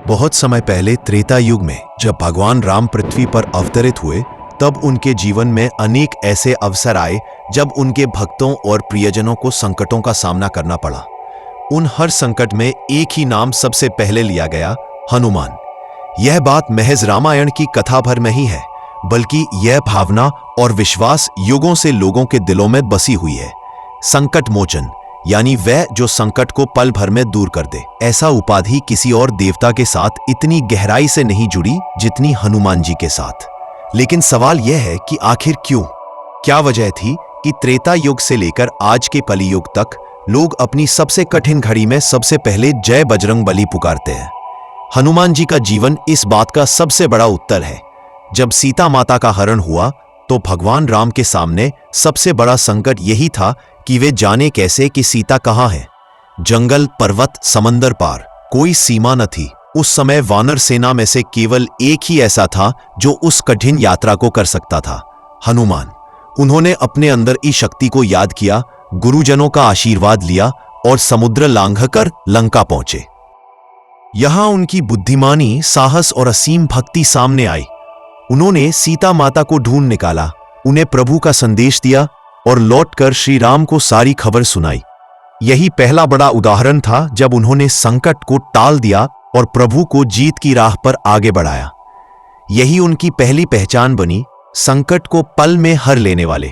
बहुत समय पहले त्रेता युग में जब भगवान राम पृथ्वी पर अवतरित हुए, तब उनके जीवन में अनेक ऐसे अवसर आए जब उनके भक्तों और प्रियजनों को संकटों का सामना करना पड़ा। उन हर संकट में एक ही नाम सबसे पहले लिया गया, हनुमान। यह बात महज रामायण की कथा भर में ही है, बल्कि यह भावना और विश्वास युगों से लोगों के दिलों में बसी हुई है। संकट मोचन यानी वह जो संकट को पल भर में दूर कर दे। ऐसा उपाधि किसी और देवता के साथ इतनी गहराई से नहीं जुड़ी जितनी हनुमान जी के साथ। लेकिन सवाल यह है कि आखिर क्यों? क्या वजह थी कि त्रेता युग से लेकर आज के कलियुग तक लोग अपनी सबसे कठिन घड़ी में सबसे पहले जय बजरंगबली पुकारते हैं? हनुमान जी का जीवन इस बात का सबसे बड़ा उत्तर है। जब सीता माता का हरण हुआ तो भगवान राम के सामने सबसे बड़ा संकट यही था कि वे जाने कैसे कि सीता कहाँ है। जंगल, पर्वत, समंदर पार, कोई सीमा न थी। उस समय वानर सेना में से केवल एक ही ऐसा था जो उस कठिन यात्रा को कर सकता था, हनुमान। उन्होंने अपने अंदर की शक्ति को याद किया, गुरुजनों का आशीर्वाद लिया और समुद्र लांघकर लंका पहुंचे। यहां उनकी बुद्धिमानी, साहस और असीम भक्ति सामने आई। उन्होंने सीता माता को ढूंढ निकाला, उन्हें प्रभु का संदेश दिया और लौटकर श्री राम को सारी खबर सुनाई। यही पहला बड़ा उदाहरण था जब उन्होंने संकट को टाल दिया और प्रभु को जीत की राह पर आगे बढ़ाया। यही उनकी पहली पहचान बनी, संकट को पल में हर लेने वाले।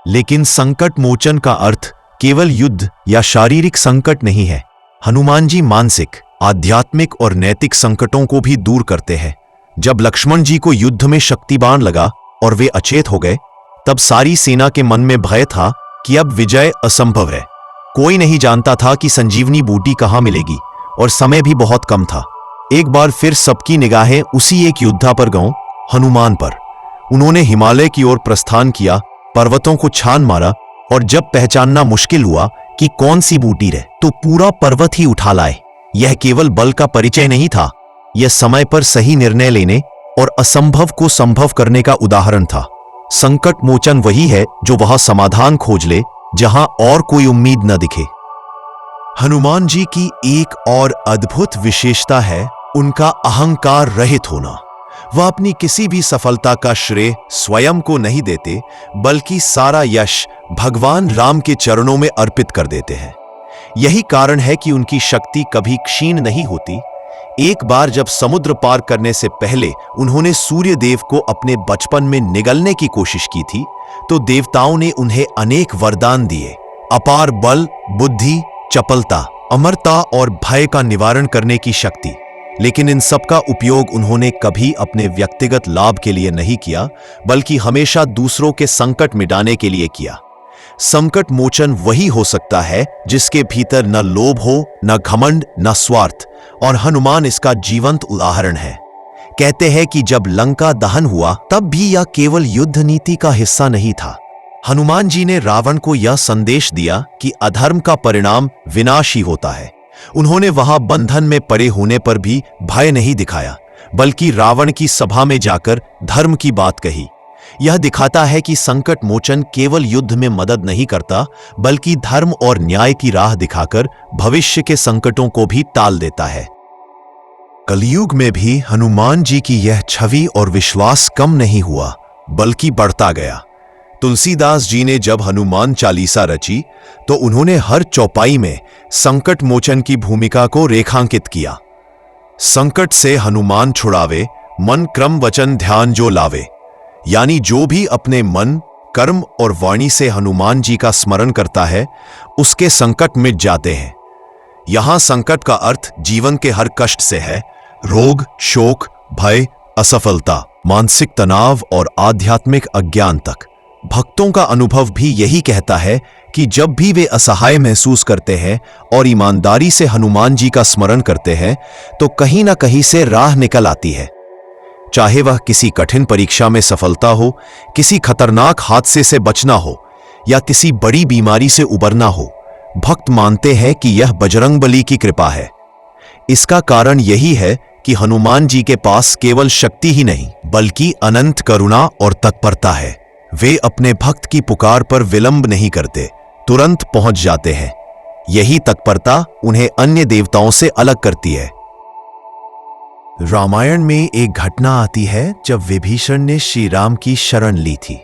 लेकिन संकट मोचन का अर्थ केवल युद्ध या शारीरिक संकट नहीं है। हनुमान जी मानसिक, आध्यात्मिक और नैतिक संकटों को भी दूर करते हैं। जब लक्ष्मण जी को युद्ध में शक्तिबाण लगा और वे अचेत हो गए, तब सारी सेना के मन में भय था कि अब विजय असंभव है। कोई नहीं जानता था कि संजीवनी बूटी कहां मिलेगी और समय भी बहुत कम था। एक बार फिर सबकी निगाहें उसी एक योद्धा पर गईं, हनुमान पर। उन्होंने हिमालय की ओर प्रस्थान किया, पर्वतों को छान मारा और जब पहचानना मुश्किल हुआ कि कौन सी बूटी है, तो पूरा पर्वत ही उठा लाए। यह केवल बल का परिचय नहीं था, यह समय पर सही निर्णय लेने और असंभव को संभव करने का उदाहरण था। संकट मोचन वही है जो वहां समाधान खोज ले जहां और कोई उम्मीद न दिखे। हनुमान जी की एक और अद्भुत विशेषता है उनका अहंकार रहित होना। वह अपनी किसी भी सफलता का श्रेय स्वयं को नहीं देते, बल्कि सारा यश भगवान राम के चरणों में अर्पित कर देते हैं। यही कारण है कि उनकी शक्ति कभी क्षीण नहीं होती। एक बार जब समुद्र पार करने से पहले उन्होंने सूर्य देव को अपने बचपन में निगलने की कोशिश की थी, तो देवताओं ने उन्हें अनेक वरदान दिए, अपार बल, बुद्धि, चपलता, अमरता और भय का निवारण करने की शक्ति। लेकिन इन सब का उपयोग उन्होंने कभी अपने व्यक्तिगत लाभ के लिए नहीं किया, बल्कि हमेशा दूसरों के संकट मिटाने के लिए किया। संकट मोचन वही हो सकता है जिसके भीतर न लोभ हो, न घमंड, न स्वार्थ, और हनुमान इसका जीवंत उदाहरण है। कहते हैं कि जब लंका दहन हुआ तब भी यह केवल युद्ध नीति का हिस्सा नहीं था। हनुमान जी ने रावण को यह संदेश दिया कि अधर्म का परिणाम विनाश ही होता है। उन्होंने वहां बंधन में पड़े होने पर भी भय नहीं दिखाया, बल्कि रावण की सभा में जाकर धर्म की बात कही। यह दिखाता है कि संकट मोचन केवल युद्ध में मदद नहीं करता, बल्कि धर्म और न्याय की राह दिखाकर भविष्य के संकटों को भी टाल देता है। कलयुग में भी हनुमान जी की यह छवि और विश्वास कम नहीं हुआ, बल्कि बढ़ता गया। तुलसीदास जी ने जब हनुमान चालीसा रची तो उन्होंने हर चौपाई में संकट मोचन की भूमिका को रेखांकित किया। संकट से हनुमान छुड़ावे, मन क्रम वचन ध्यान जो लावे। यानी जो भी अपने मन, कर्म और वाणी से हनुमान जी का स्मरण करता है, उसके संकट मिट जाते हैं। यहां संकट का अर्थ जीवन के हर कष्ट से है, रोग, शोक, भय, असफलता, मानसिक तनाव और आध्यात्मिक अज्ञान तक। भक्तों का अनुभव भी यही कहता है कि जब भी वे असहाय महसूस करते हैं और ईमानदारी से हनुमान जी का स्मरण करते हैं, तो कहीं ना कहीं से राह निकल आती है। चाहे वह किसी कठिन परीक्षा में सफलता हो, किसी खतरनाक हादसे से बचना हो या किसी बड़ी बीमारी से उबरना हो, भक्त मानते हैं कि यह बजरंगबली की कृपा है। इसका कारण यही है कि हनुमान जी के पास केवल शक्ति ही नहीं, बल्कि अनंत करुणा और तत्परता है। वे अपने भक्त की पुकार पर विलंब नहीं करते, तुरंत पहुंच जाते हैं। यही तत्परता उन्हें अन्य देवताओं से अलग करती है। रामायण में एक घटना आती है जब विभीषण ने श्री राम की शरण ली थी।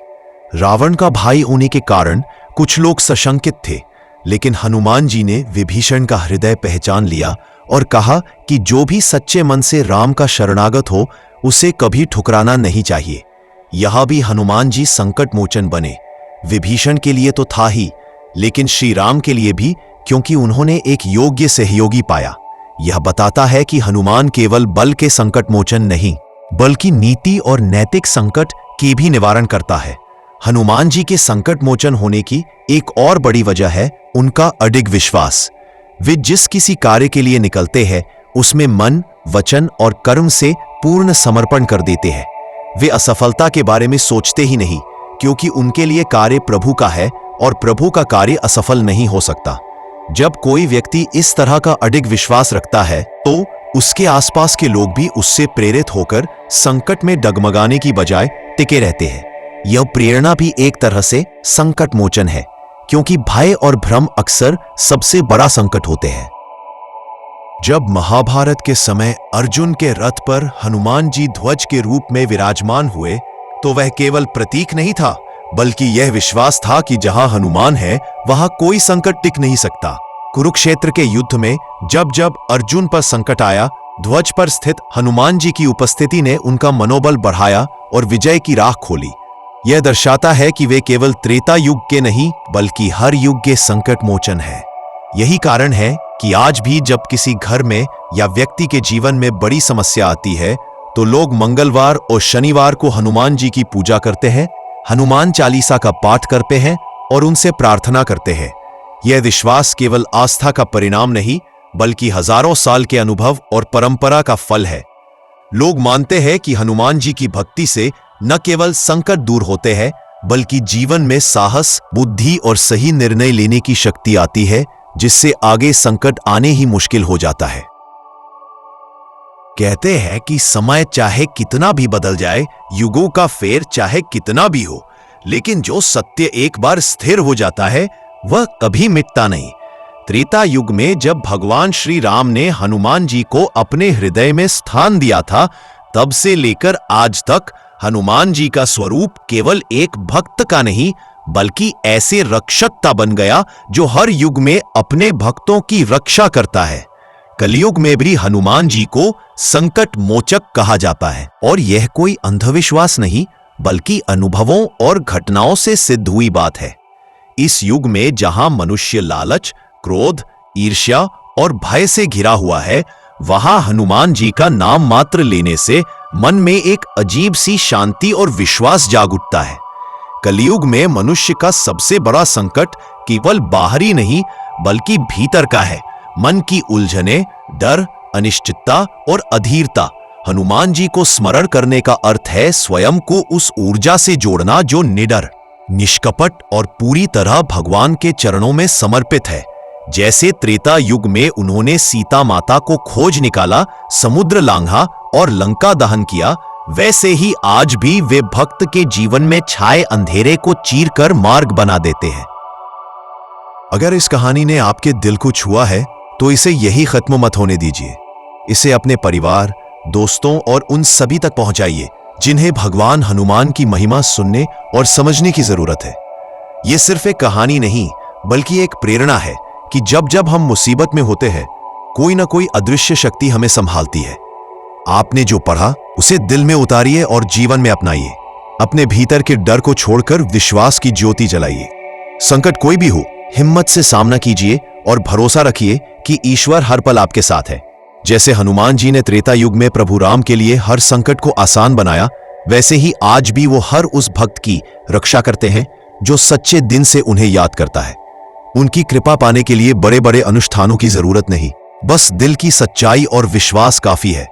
रावण का भाई होने के कारण कुछ लोग सशंकित थे, लेकिन हनुमान जी ने विभीषण का हृदय पहचान लिया और कहा कि जो भी सच्चे मन से राम का शरणागत हो उसे कभी ठुकराना नहीं चाहिए। यह भी हनुमान जी संकट मोचन बने। विभीषण के लिए तो था ही, लेकिन श्री राम के लिए भी, क्योंकि उन्होंने एक योग्य सहयोगी पाया। यह बताता है कि हनुमान केवल बल के संकट मोचन नहीं, बल्कि नीति और नैतिक संकट के भी निवारण करता है। हनुमान जी के संकट मोचन होने की एक और बड़ी वजह है उनका अडिग विश्वास। वे जिस किसी कार्य के लिए निकलते हैं उसमें मन, वचन और कर्म से पूर्ण समर्पण कर देते हैं। वे असफलता के बारे में सोचते ही नहीं, क्योंकि उनके लिए कार्य प्रभु का है और प्रभु का कार्य असफल नहीं हो सकता। जब कोई व्यक्ति इस तरह का अडिग विश्वास रखता है तो उसके आसपास के लोग भी उससे प्रेरित होकर संकट में डगमगाने की बजाय टिके रहते हैं। यह प्रेरणा भी एक तरह से संकट मोचन है, क्योंकि भय और भ्रम अक्सर सबसे बड़ा संकट होते हैं। जब महाभारत के समय अर्जुन के रथ पर हनुमान जी ध्वज के रूप में विराजमान हुए तो वह केवल प्रतीक नहीं था, बल्कि यह विश्वास था कि जहां हनुमान है वहां कोई संकट टिक नहीं सकता। कुरुक्षेत्र के युद्ध में जब जब अर्जुन पर संकट आया, ध्वज पर स्थित हनुमान जी की उपस्थिति ने उनका मनोबल बढ़ाया और विजय की राह खोली। यह दर्शाता है कि वे केवल त्रेता युग के नहीं, बल्कि हर युग के संकट मोचन है। यही कारण है कि आज भी जब किसी घर में या व्यक्ति के जीवन में बड़ी समस्या आती है तो लोग मंगलवार और शनिवार को हनुमान जी की पूजा करते हैं, हनुमान चालीसा का पाठ करते हैं और उनसे प्रार्थना करते हैं। यह विश्वास केवल आस्था का परिणाम नहीं, बल्कि हजारों साल के अनुभव और परंपरा का फल है। लोग मानते हैं कि हनुमान जी की भक्ति से न केवल संकट दूर होते हैं, बल्कि जीवन में साहस, बुद्धि और सही निर्णय लेने की शक्ति आती है, जिससे आगे संकट आने ही मुश्किल हो जाता है। कहते हैं कि समय चाहे कितना भी बदल जाए, युगों का फेर चाहे कितना भी हो, लेकिन जो सत्य एक बार स्थिर हो जाता है वह कभी मिटता नहीं। त्रेता युग में जब भगवान श्री राम ने हनुमान जी को अपने हृदय में स्थान दिया था, तब से लेकर आज तक हनुमान जी का स्वरूप केवल एक भक्त का नहीं, बल्कि ऐसे रक्षक का बन गया जो हर युग में अपने भक्तों की रक्षा करता है। कलयुग में भी हनुमान जी को संकट मोचक कहा जाता है, और यह कोई अंधविश्वास नहीं, बल्कि अनुभवों और घटनाओं से सिद्ध हुई बात है। इस युग में जहां मनुष्य लालच, क्रोध, ईर्ष्या और भय से घिरा हुआ है, वहां हनुमान जी का नाम मात्र लेने से मन में एक अजीब सी शांति और विश्वास जाग उठता है। कलयुग में मनुष्य का सबसे बड़ा संकट केवल बाहरी नहीं, बल्कि भीतर का है। मन की उलझने, डर, अनिश्चितता और अधीरता। हनुमान जी को स्मरण करने का अर्थ है स्वयं को उस ऊर्जा से जोड़ना जो निडर, निष्कपट और पूरी तरह भगवान के चरणों में समर्पित है। जैसे त्रेता युग में उन्होंने सीता माता को खोज निकाला, समुद्र लांघा और लंका दहन किया, वैसे ही आज भी वे भक्त के जीवन में छाए अंधेरे को चीरकर मार्ग बना देते हैं। अगर इस कहानी ने आपके दिल को छुआ है तो इसे यही खत्म मत होने दीजिए। इसे अपने परिवार, दोस्तों और उन सभी तक पहुंचाइए जिन्हें भगवान हनुमान की महिमा सुनने और समझने की जरूरत है। यह सिर्फ एक कहानी नहीं, बल्कि एक प्रेरणा है कि जब जब हम मुसीबत में होते हैं, कोई ना कोई अदृश्य शक्ति हमें संभालती है। आपने जो पढ़ा उसे दिल में उतारिए और जीवन में अपनाइए। अपने भीतर के डर को छोड़कर विश्वास की ज्योति जलाइए। संकट कोई भी हो, हिम्मत से सामना कीजिए और भरोसा रखिए कि ईश्वर हर पल आपके साथ है। जैसे हनुमान जी ने त्रेता युग में प्रभु राम के लिए हर संकट को आसान बनाया, वैसे ही आज भी वो हर उस भक्त की रक्षा करते हैं जो सच्चे दिन से उन्हें याद करता है। उनकी कृपा पाने के लिए बड़े बड़े अनुष्ठानों की जरूरत नहीं, बस दिल की सच्चाई और विश्वास काफी है।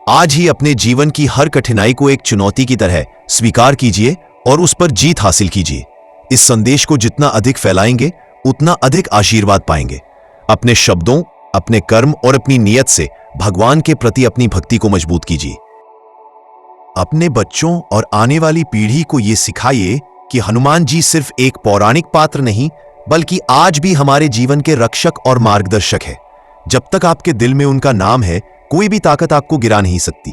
आज ही अपने जीवन की हर कठिनाई को एक चुनौती की तरह स्वीकार कीजिए और उस पर जीत हासिल कीजिए। इस संदेश को जितना अधिक फैलाएंगे, उतना अधिक आशीर्वाद पाएंगे। अपने शब्दों, अपने कर्म और अपनी नीयत से भगवान के प्रति अपनी भक्ति को मजबूत कीजिए। अपने बच्चों और आने वाली पीढ़ी को यह सिखाइए कि हनुमान जी सिर्फ एक पौराणिक पात्र नहीं, बल्कि आज भी हमारे जीवन के रक्षक और मार्गदर्शक है। जब तक आपके दिल में उनका नाम है, कोई भी ताकत आपको गिरा नहीं सकती।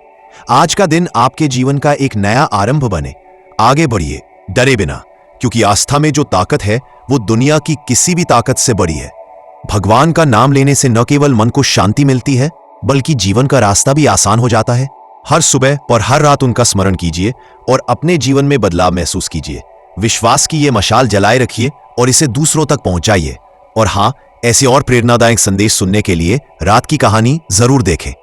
आज का दिन आपके जीवन का एक नया आरंभ बने। आगे बढ़िए, डरे बिना, क्योंकि आस्था में जो ताकत है वो दुनिया की किसी भी ताकत से बड़ी है। भगवान का नाम लेने से न केवल मन को शांति मिलती है, बल्कि जीवन का रास्ता भी आसान हो जाता है। हर सुबह और हर रात उनका स्मरण कीजिए और अपने जीवन में बदलाव महसूस कीजिए। विश्वास की ये मशाल जलाए रखिए और इसे दूसरों तक पहुंचाइए। और हाँ, ऐसे और प्रेरणादायक संदेश सुनने के लिए रात की कहानी जरूर देखें।